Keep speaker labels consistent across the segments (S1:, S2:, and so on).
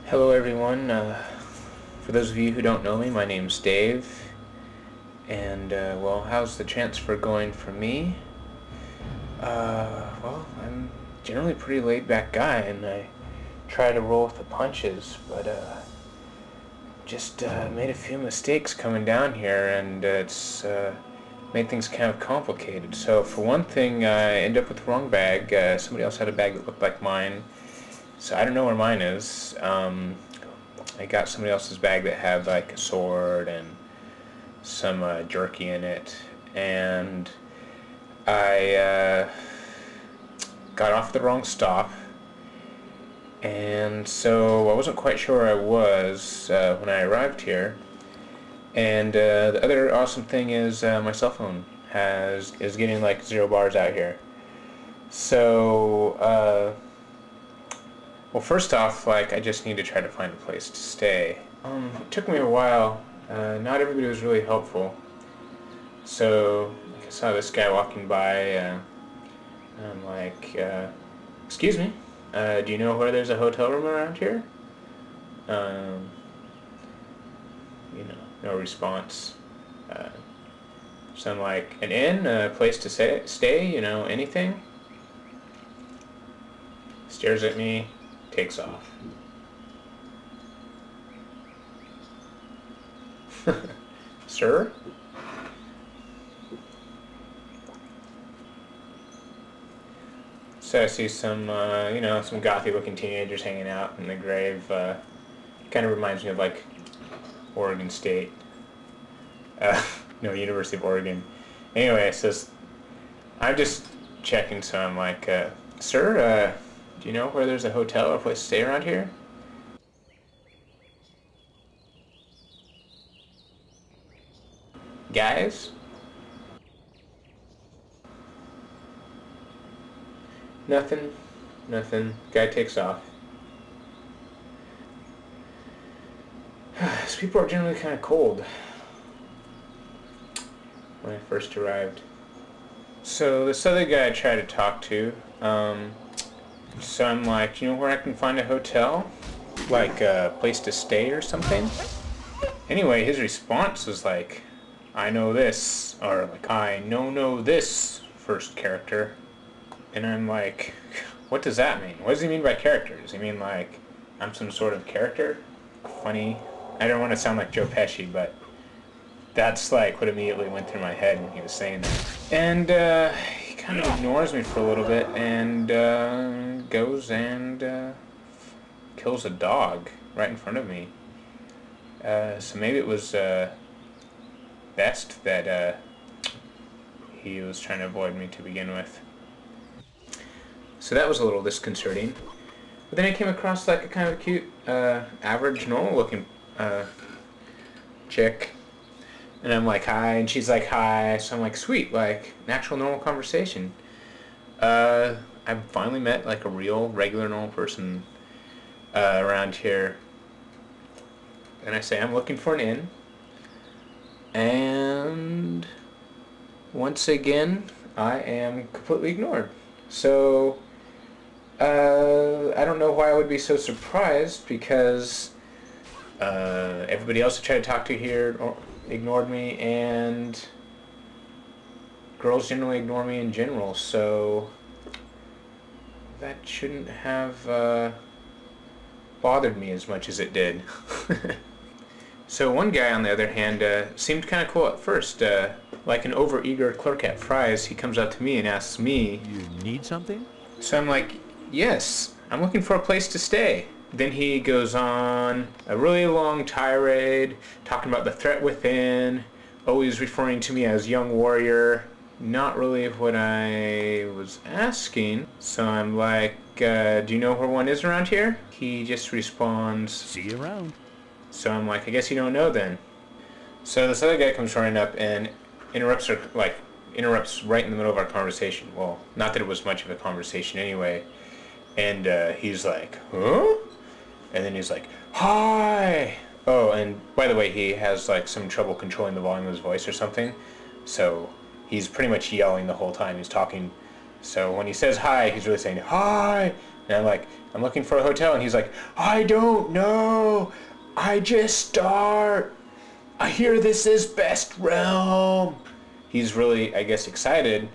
S1: Hello everyone. For those of you who don't know me, my name's Dave. And, well, how's the transfer going for me? Well, I'm generally a pretty laid-back guy, and I try to roll with the punches, but, just made a few mistakes coming down here, and it's made things kind of complicated. So, for one thing, I ended up with the wrong bag. Somebody else had a bag that looked like mine, so I don't know where mine is. I got somebody else's bag that had like a sword and some jerky in it, and I got off the wrong stop, and so I wasn't quite sure where I was when I arrived here. And the other awesome thing is my cell phone is getting like 0 bars out here. So well, first off, like, I just need to try to find a place to stay. It took me a while. Not everybody was really helpful. So, like, I saw this guy walking by, and I'm like, excuse me, do you know where there's a hotel room around here? Um, no response. So I'm like, an inn, a place to stay, anything? Stares at me, takes off. Sir? So I see some, some gothy-looking teenagers hanging out in the grave. Kind of reminds me of, like, Oregon State. No, University of Oregon. Anyway, it says, I'm just checking, so I'm like, sir, do you know where there's a hotel or place to stay around here? Guys? Nothing. Nothing. Guy takes off. These people are generally kind of cold when I first arrived. So this other guy I tried to talk to, so I'm like, you know where I can find a hotel? Like a place to stay or something? Anyway, his response was like, I know this, or like, I know this first character. And I'm like, what does that mean? What does he mean by character? Does he mean like I'm some sort of character? Funny. I don't want to sound like Joe Pesci, but that's like what immediately went through my head when he was saying that. And he kind of ignores me for a little bit and goes and kills a dog right in front of me. So maybe it was best that he was trying to avoid me to begin with. So that was a little disconcerting. But then I came across like a kind of cute, average, normal-looking chick. And I'm like, hi, and she's like, hi. So I'm like, sweet, like, natural, normal conversation. I finally met like a real, regular, normal person around here. And I say, I'm looking for an inn. And once again, I am completely ignored. So, I don't know why I would be so surprised, because everybody else I tried to talk to here ignored me, and girls generally ignore me in general, so that shouldn't have bothered me as much as it did. So one guy, on the other hand, seemed kind of cool at first. Like an overeager clerk at Fry's, he comes up to me and asks me,
S2: You need something?
S1: so I'm like, yes, I'm looking for a place to stay. Then he goes on a really long tirade, talking about the threat within, always referring to me as young warrior. Not really what I was asking. So I'm like, do you know where one is around here? He just responds,
S2: See you around.
S1: so I'm like, I guess you don't know then. So this other guy comes running up and interrupts right in the middle of our conversation. Well, not that it was much of a conversation anyway. And he's like, huh? And then he's like, hi! Oh, and by the way, he has like some trouble controlling the volume of his voice or something. So he's pretty much yelling the whole time he's talking. So when he says hi, he's really saying, hi! And I'm like, I'm looking for a hotel, and he's like, I don't know. I just start. I hear this is Best Realm. He's really, I guess, excited.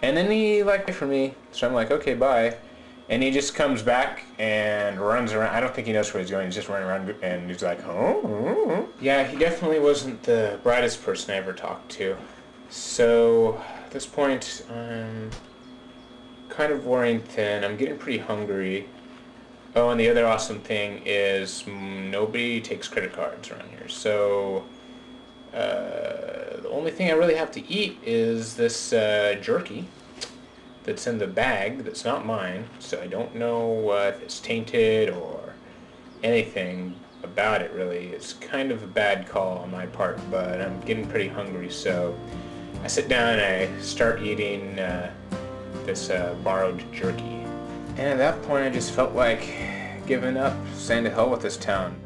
S1: And then he like for me, so I'm like, okay, bye. And he just comes back and runs around. I don't think he knows where he's going. He's just running around, and he's like, oh. Yeah, he definitely wasn't the brightest person I ever talked to. So at this point, I'm kind of wearing thin. I'm getting pretty hungry. Oh, and the other awesome thing is nobody takes credit cards around here. So the only thing I really have to eat is this jerky that's in the bag that's not mine. So I don't know if it's tainted or anything about it really. It's kind of a bad call on my part, but I'm getting pretty hungry. So I sit down and I start eating this borrowed jerky. And at that point I just felt like giving up, saying to hell with this town.